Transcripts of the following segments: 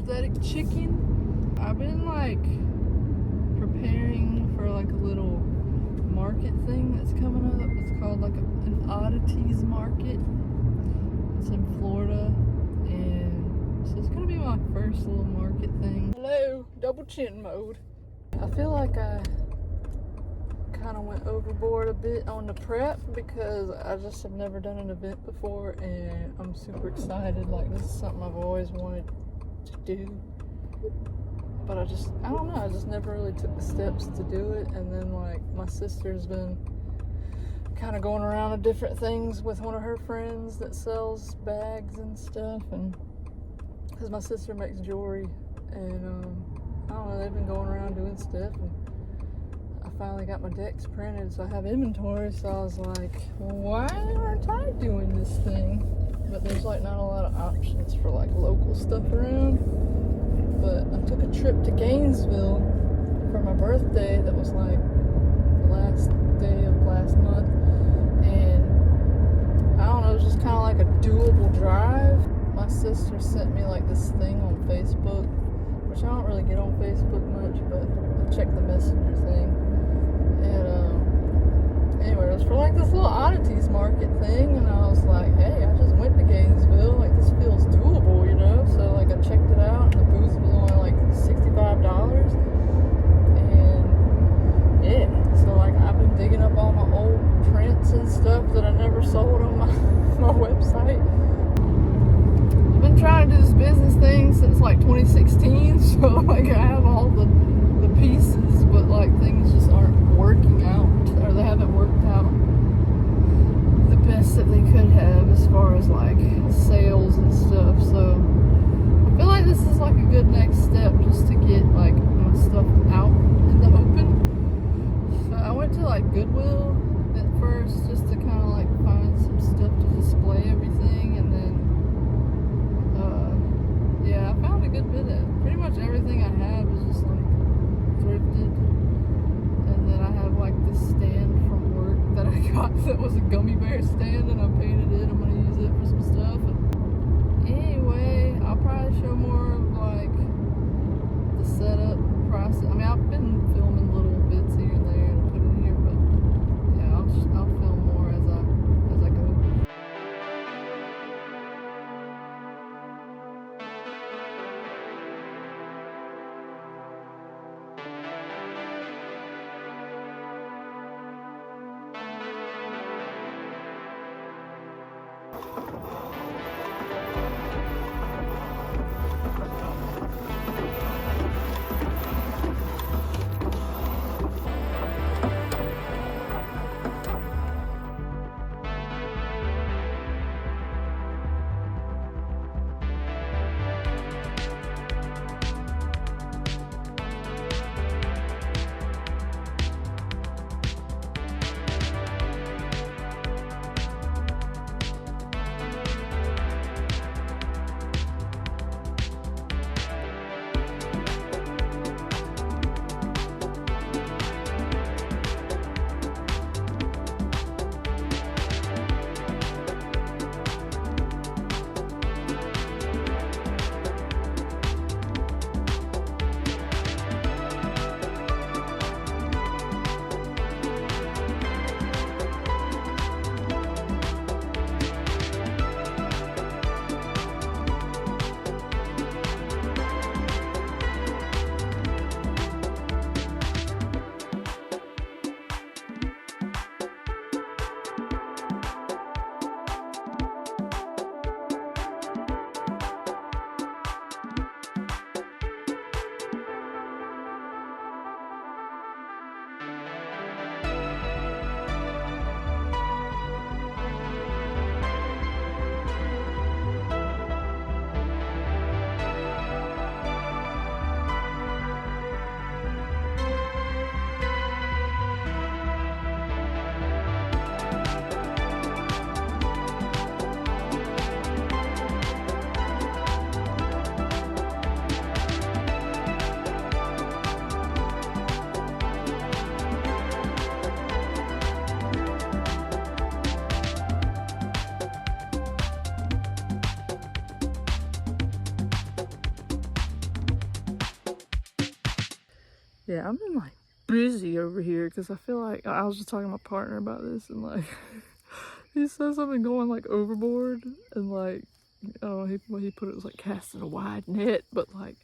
Empathetic Chicken. I've been like preparing for like a little market thing that's coming up. It's called like an Oddities market. It's in Florida, and so it's gonna be my first little market thing. Hello, double chin mode. I feel like I kind of went overboard a bit on the prep because I just have never done an event before, and I'm super excited. Like, this is something I've always wanted to do, but I don't know, I just never really took the steps to do it. And then like my sister's been kind of going around to different things with one of her friends that sells bags and stuff, and because my sister makes jewelry, and I don't know, they've been going around doing stuff, and I finally got my decks printed, so I have inventory. So I was like, why aren't I doing this thing? But there's like not a lot of options for like local stuff around. But I took a trip to Gainesville for my birthday. That was like the last day of last month, and I don't know, it was just kind of like a doable drive. My sister sent me like this thing on Facebook, which I don't really get on Facebook much, but I checked the messenger thing. And anyway, it was for like this little Oddities market thing, and I was like, hey, I just went to Gainesville, like this feels doable, you know? So like I checked it out, and the booth was only like $65, and yeah, so like I've been digging up all my old prints and stuff that I never sold on my website. I've been trying to do this business thing since like 2016, so like I have all the pieces, but like things just aren't working out, or they haven't worked out the best that they could have as far as like sales and stuff. So I feel like this is like a good next step just to get like my stuff out in the open. So I went to like Goodwill at first just to kind of like find some stuff to display everything, and then yeah, I found a good bit of pretty much everything I have is just like thrifted. And then I have like this stand from work that I got that was a gummy bear stand, and I painted it. I'm gonna use it for some stuff. And anyway, I'll probably show more of like the setup process. I mean, I've been filming little bits here and there and put it here, but yeah, I'll film more as I go. Yeah, I've been like busy over here because I feel like I was just talking to my partner about this, and like he says I've been going like overboard, and like oh he put it was like casting a wide net, but like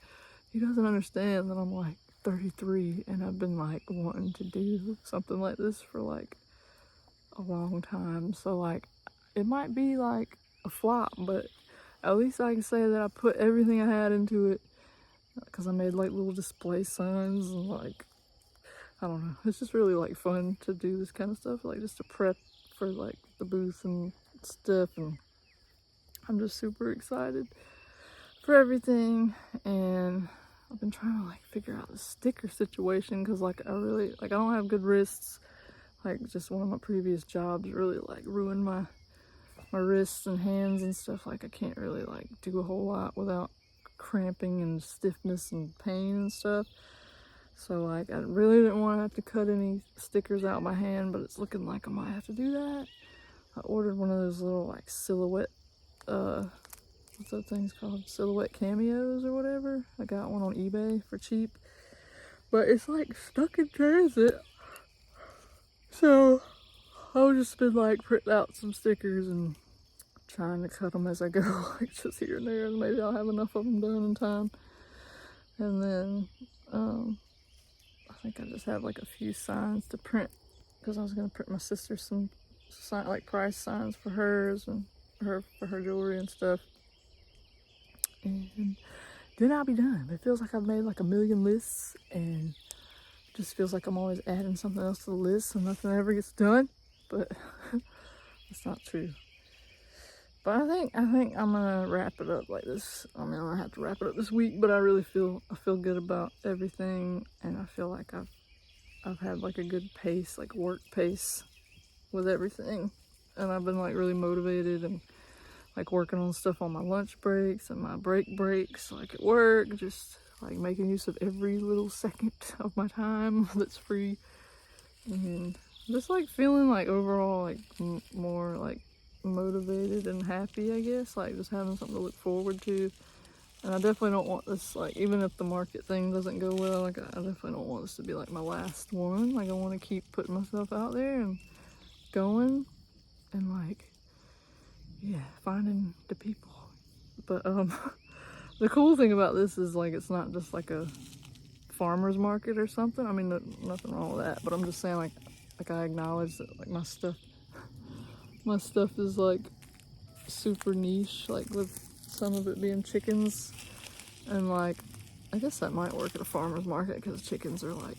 he doesn't understand that I'm like 33 and I've been like wanting to do something like this for like a long time. So like it might be like a flop, but at least I can say that I put everything I had into it, because I made like little display signs and like I don't know, it's just really like fun to do this kind of stuff, like just to prep for like the booth and stuff, and I'm just super excited for everything. And I've been trying to like figure out the sticker situation because like I really like I don't have good wrists. Like just one of my previous jobs really like ruined my wrists and hands and stuff. Like I can't really like do a whole lot without cramping and stiffness and pain and stuff. So like I really didn't want to have to cut any stickers out my hand, but it's looking like I might have to do that. I ordered one of those little like silhouette what's that thing's called, silhouette cameos or whatever. I got one on eBay for cheap, but it's like stuck in transit, so I've just been like printing out some stickers and trying to cut them as I go, like just here and there, and maybe I'll have enough of them done in time. And then I think I just have like a few signs to print, because I was gonna print my sister some like price signs for hers and for her jewelry and stuff, and then I'll be done. It feels like I've made like a million lists, and it just feels like I'm always adding something else to the list and nothing ever gets done, but it's not true. But I think I'm gonna wrap it up like this. I mean, I have to wrap it up this week, but I really feel good about everything, and I feel like I've had like a good pace, like work pace with everything, and I've been like really motivated and like working on stuff on my lunch breaks and my breaks, like at work, just like making use of every little second of my time that's free, and just like feeling like overall like more like motivated and happy, I guess, like just having something to look forward to. And I definitely don't want this, like even if the market thing doesn't go well, like I definitely don't want this to be like my last one. Like I want to keep putting myself out there and going, and like yeah, finding the people. But the cool thing about this is like it's not just like a farmer's market or something. I mean, nothing wrong with that, but I'm just saying like I acknowledge that like my stuff is like super niche, like with some of it being chickens, and like I guess that might work at a farmer's market because chickens are like,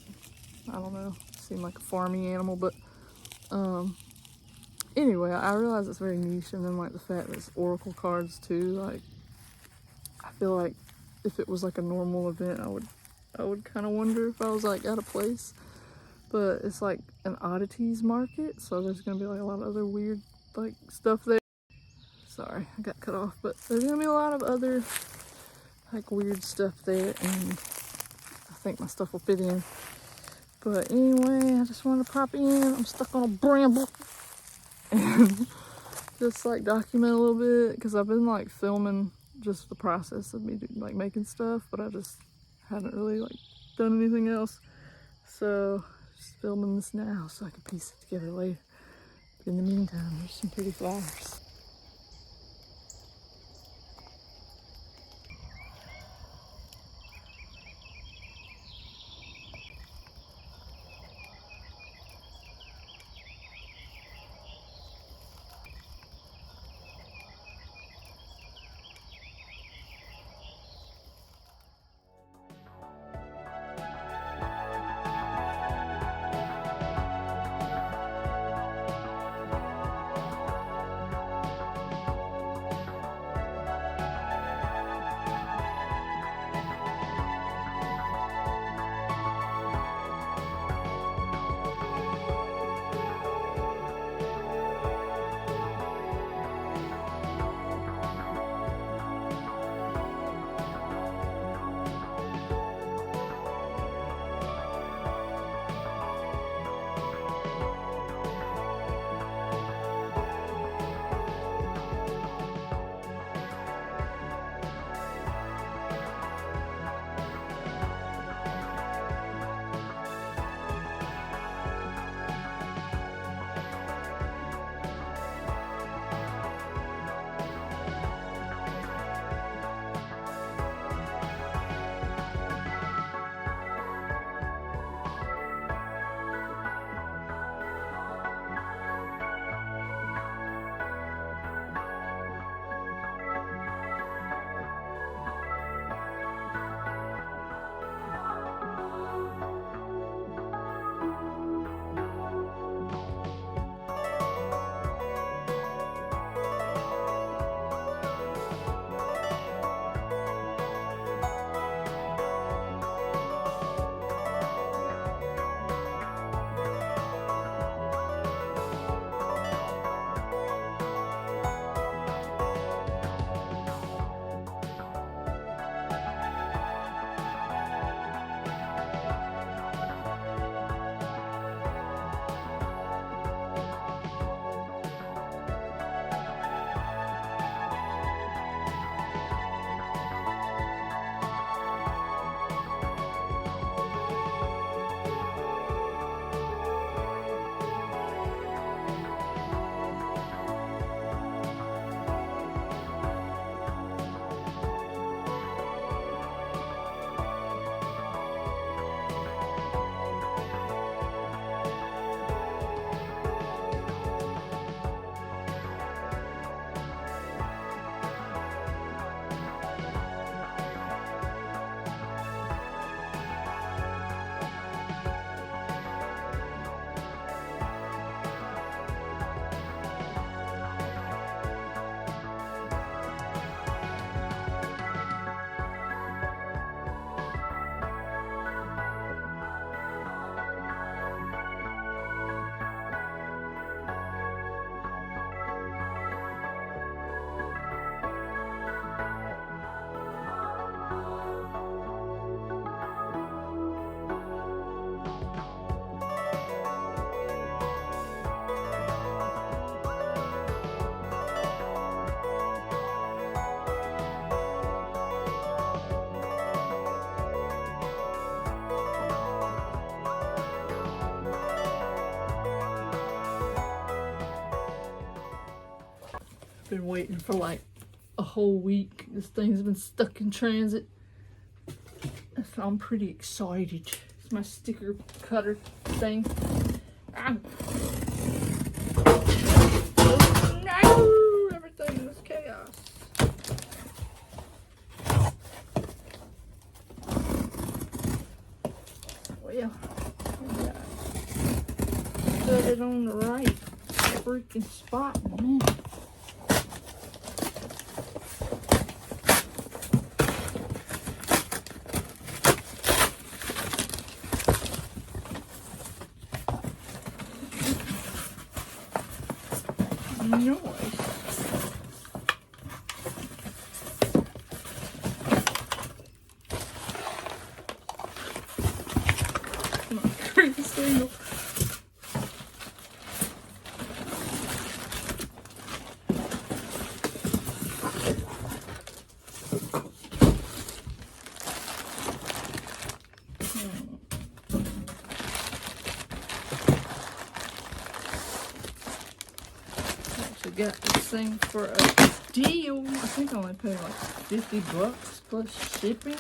I don't know, seem like a farming animal. But anyway, I realize it's very niche, and then like the fact that it's oracle cards too, like I feel like if it was like a normal event, I would kind of wonder if I was like out of place. But it's like an oddities market, so there's gonna be like a lot of other weird like stuff there. Sorry, I got cut off, but there's gonna be a lot of other like weird stuff there, and I think my stuff will fit in. But anyway, I just wanted to pop in. I'm stuck on a bramble and just like document a little bit, because I've been like filming just the process of me like making stuff, but I just haven't really like done anything else. So just filming this now so I can piece it together later. But in the meantime, there's some pretty flowers. Been waiting for like a whole week. This thing's been stuck in transit. So I'm pretty excited. It's my sticker cutter thing. Ah. Oh, no! Everything was chaos. Well, put it on the right freaking spot, man. Noise. Single. Actually got this thing for a deal. I think I only paid like $50 plus shipping.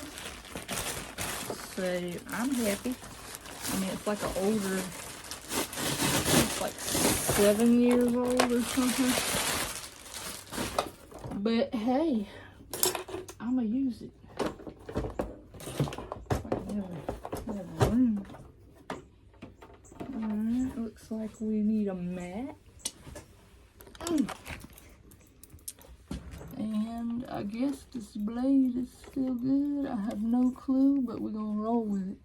So I'm happy. I mean, it's like an older, it's like 7 years old or something. But hey, I'ma use it. I have room. Alright, looks like we need a mat. And I guess this blade is still good. I have no clue, but we're gonna roll with it.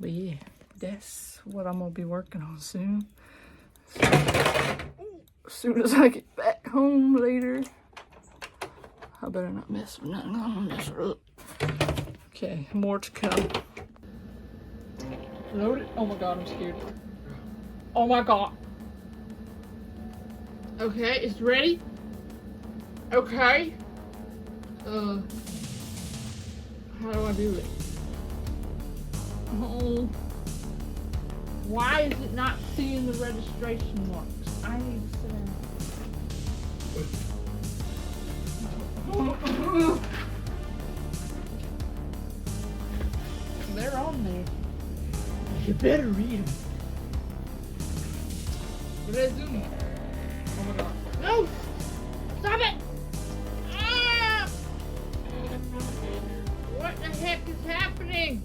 But yeah, that's what I'm gonna be working on soon. So, as soon as I get back home later, I better not mess with nothing. I'm gonna mess her up. Okay, more to come. Load it. Oh my god, I'm scared. Oh my god. Okay, it's ready. Okay. How do I do it? Oh. Why is it not seeing the registration marks? I need to sit down. They're on there. You better read them. Resume. Oh my god. No! Stop it! Ah! What the heck is happening?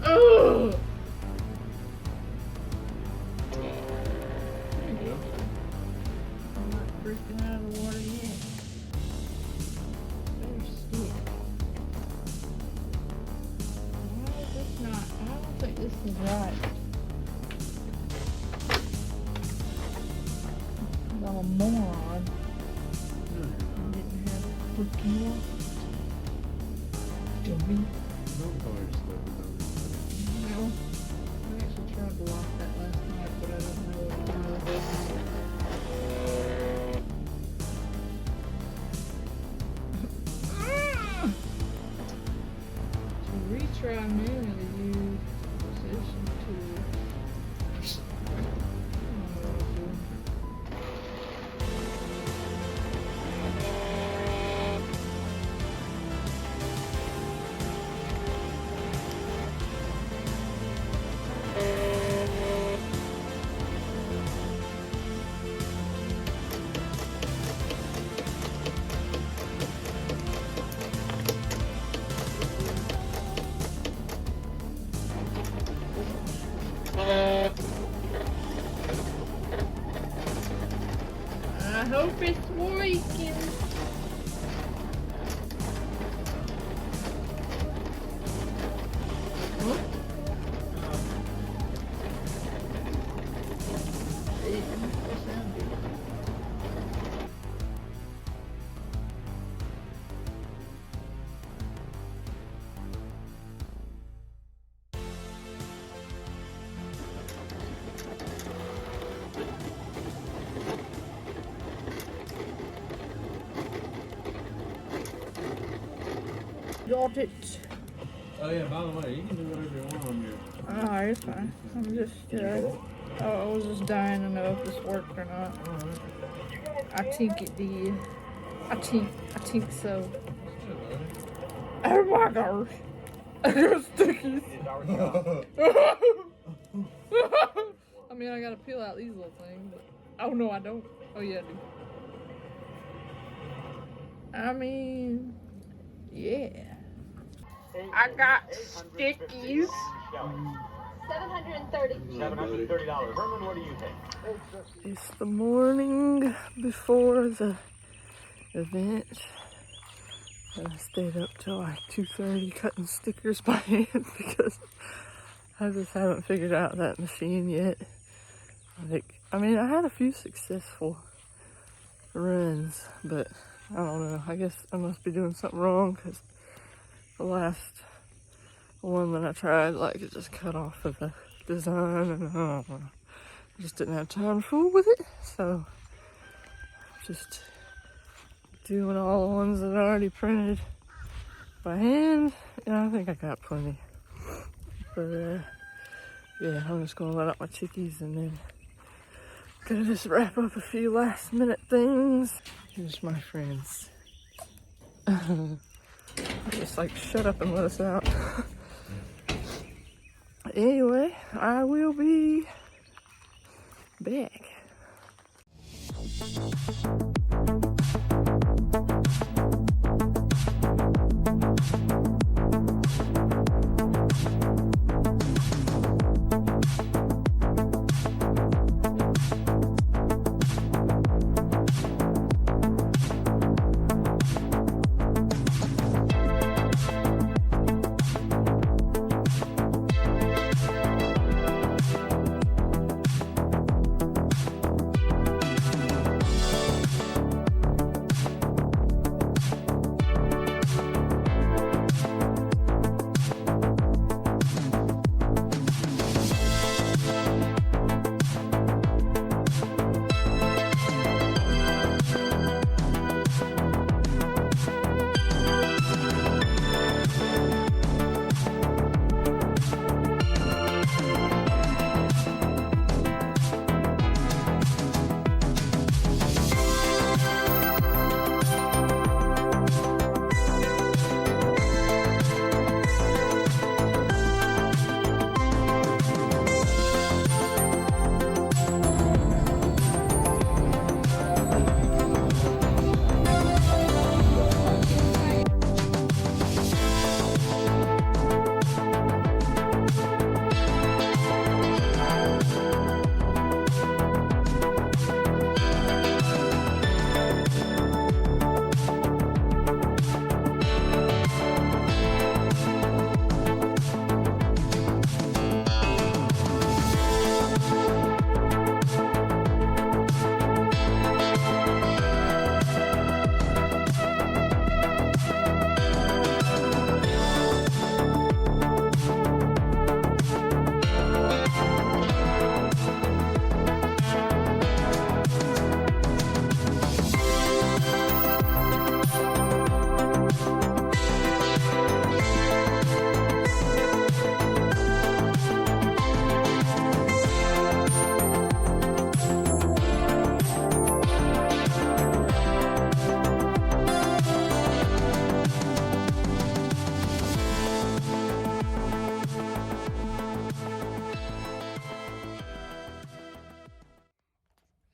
Oh! There you go. I'm not freaking out of the water yet. Better stick. Why is this not? I don't think this is right. I'm a moron. I didn't have a freaking one. Dummy. Well, I actually tried to lock that last night, but I don't know what it was. To retry manually, use position tool. I hope it's working. Got it. Oh yeah, by the way, you can do whatever you want on your... Alright, it's fine. I'm just, Oh, I was just dying to know if this worked or not. I think it did. I think so. Oh my gosh. I got stickies. I mean, I gotta peel out these little things, but oh no, I don't. Oh yeah, I do. I mean, yeah. I got stickies. $730. $730. Herman, what do you think? It's the morning before the event. And I stayed up till like 2:30 cutting stickers by hand because I just haven't figured out that machine yet. I mean, I had a few successful runs, but I don't know. I guess I must be doing something wrong because the last one that I tried, like, it just cut off of the design, and I don't know. I just didn't have time to fool with it, so just doing all the ones that I already printed by hand. Yeah, I think I got plenty. But yeah, I'm just gonna let out my chickies and then gonna just wrap up a few last minute things. Here's my friends. Just like shut up and let us out. Anyway, I will be back.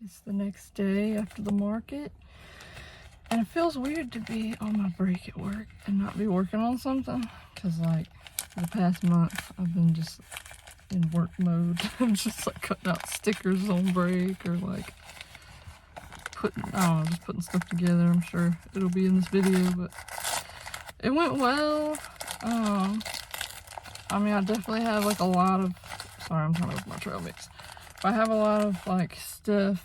It's the next day after the market, and it feels weird to be on my break at work and not be working on something, because like for the past month I've been just in work mode. I'm just like cutting out stickers on break, or like putting, I don't know, just putting stuff together. I'm sure it'll be in this video, but it went well. I mean, I definitely have like a lot of, sorry, I'm trying to open my trail mix. I have a lot of like stuff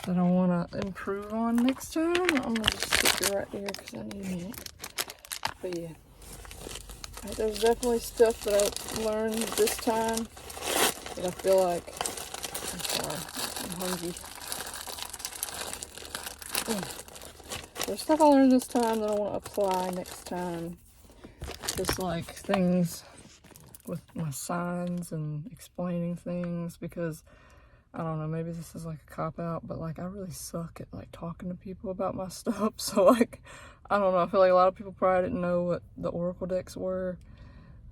that I want to improve on next time. I'm gonna just stick it right here because I need a minute. But yeah, there's definitely stuff that I learned this time that I feel like, I'm sorry, I'm hungry. There's stuff I learned this time that I want to apply next time. Just like things with my signs and explaining things, because I don't know, maybe this is like a cop-out, but like I really suck at like talking to people about my stuff. So like, I don't know, I feel like a lot of people probably didn't know what the Oracle decks were,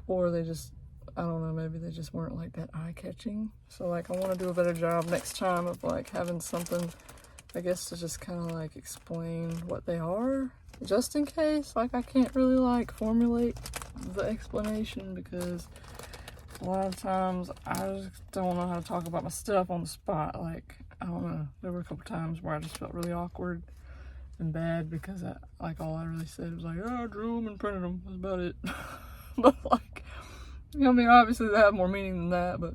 or they just, I don't know, maybe they just weren't like that eye-catching. So like, I want to do a better job next time of like having something, I guess, to just kind of like explain what they are, just in case like I can't really like formulate the explanation, because a lot of times I just don't know how to talk about my stuff on the spot. Like, I don't know, there were a couple times where I just felt really awkward and bad because all I really said was like, oh, I drew them and printed them, that's about it. But like, you know, I mean, obviously they have more meaning than that, but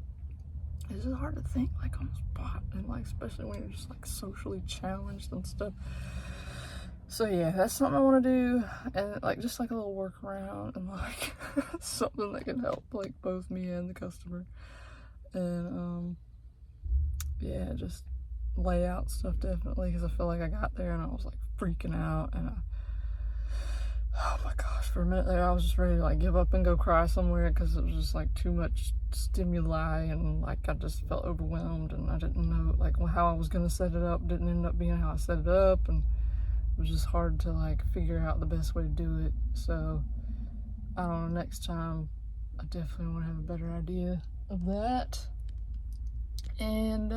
it's just hard to think like on the spot, and like especially when you're just like socially challenged and stuff. So yeah, that's something I want to do, and like just like a little workaround, and like something that can help like both me and the customer. And yeah, just lay out stuff definitely, because I feel like I got there and I was like freaking out, and oh my gosh, for a minute there I was just ready to like give up and go cry somewhere, because it was just like too much stimuli, and like I just felt overwhelmed, and I didn't know like how I was gonna set it up. Didn't end up being how I set it up, and it was just hard to like figure out the best way to do it. So I don't know, next time I definitely want to have a better idea of that. And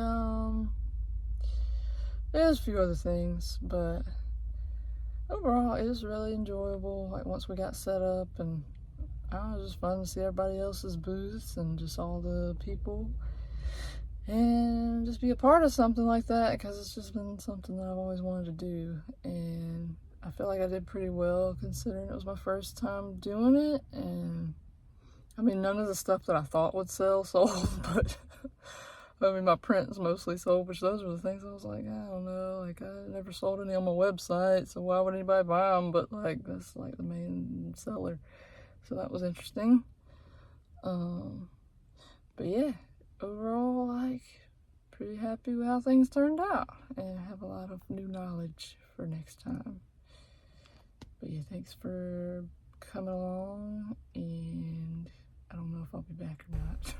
there's a few other things, but overall it was really enjoyable. Like once we got set up, and I don't know, it was just fun to see everybody else's booths and just all the people, and just be a part of something like that, because it's just been something that I've always wanted to do. And I feel like I did pretty well considering it was my first time doing it. And I mean, none of the stuff that I thought would sell sold, but I mean, my prints mostly sold, which those were the things I was like, I don't know, like I never sold any on my website, so why would anybody buy them? But like, that's like the main seller. So that was interesting. But yeah, overall, like, pretty happy with how things turned out, and have a lot of new knowledge for next time. But yeah, thanks for coming along, and I don't know if I'll be back or not.